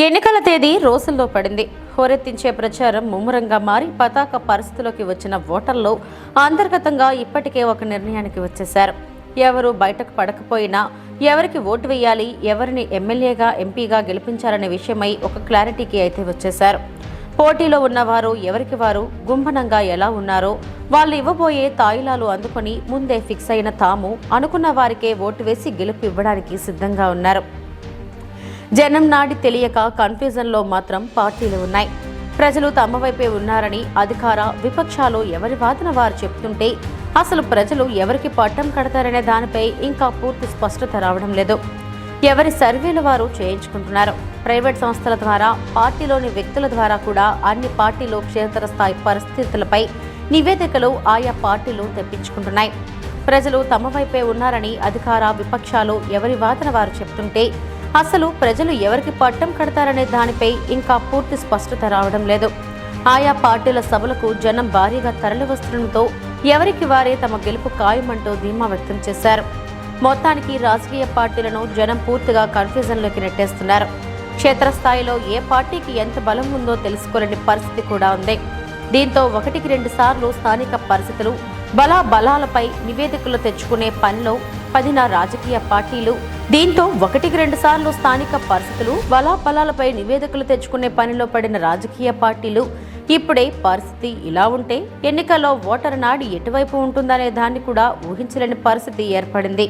ఎన్నికల తేదీ రోజుల్లో పడింది. హోరెత్తించే ప్రచారం ముమ్మరంగా మారి పతాక పరిస్థితిలోకి వచ్చిన ఓటర్లు అంతర్గతంగా ఇప్పటికే ఒక నిర్ణయానికి వచ్చేశారు. ఎవరు బయటకు పడకపోయినా ఎవరికి ఓటు వేయాలి, ఎవరిని ఎమ్మెల్యేగా ఎంపీగా గెలిపించాలనే విషయమై ఒక క్లారిటీకి అయితే వచ్చేశారు. పోటీలో ఉన్నవారు ఎవరికి వారు గుంభనంగా ఎలా ఉన్నారో, వాళ్ళు ఇవ్వబోయే తాయిలాలు అందుకొని ముందే ఫిక్స్ అయిన తాము అనుకున్న వారికే ఓటు వేసి గెలుపు ఇవ్వడానికి సిద్ధంగా ఉన్నారు. జనం నాడి తెలియక కన్ఫ్యూజన్లో మాత్రం పార్టీలు ఉన్నాయి. ప్రజలు తమ వైపే ఉన్నారని అధికార విపక్షాలు ఎవరి వాదన వారు చెప్తుంటే అసలు ప్రజలు ఎవరికి పట్టం కడతారనే దానిపై ఇంకా పూర్తి స్పష్టత రావడం లేదు. ఎవరి సర్వేలు వారు చేయించుకుంటున్నారు. ప్రైవేట్ సంస్థల ద్వారా, పార్టీలోని వ్యక్తుల ద్వారా కూడా అన్ని పార్టీలు క్షేత్రస్థాయి పరిస్థితులపై నివేదికలు ఆయా పార్టీలు తెప్పించుకుంటున్నాయి. ప్రజలు తమ వైపే ఉన్నారని అధికార విపక్షాలు ఎవరి వాదన వారు చెప్తుంటే అసలు ప్రజలు ఎవరికి పట్టం కడతారనే దానిపై ఇంకా పూర్తి స్పష్టత రావడం లేదు. ఆయా పార్టీల సభలకు జనం భారీగా తరలివస్తుండటంతో ఎవరికి వారే తమ గెలుపు ఖాయమంటూ ధీమా వ్యక్తం చేశారు. మొత్తానికి రాజకీయ పార్టీలను జనం పూర్తిగా కన్ఫ్యూజన్లోకి నెట్టేస్తున్నారు. క్షేత్రస్థాయిలో ఏ పార్టీకి ఎంత బలం ఉందో తెలుసుకోలేని పరిస్థితి కూడా ఉంది. దీంతో 1-2 సార్లు స్థానిక పరిస్థితులు బలాలపై నివేదికలు తెచ్చుకునే పనిలో పడిన రాజకీయ పార్టీలు దీంతో 1-2 సార్లు స్థానిక పరిస్థితులు బలాలపై నివేదికలు తెచ్చుకునే పనిలో పడిన రాజకీయ పార్టీలు ఇప్పుడే పరిస్థితి ఇలా ఉంటే ఎన్నికల్లో ఓటరు నాడి ఎటువైపు ఉంటుందనే దాన్ని కూడా ఊహించలేని పరిస్థితి ఏర్పడింది.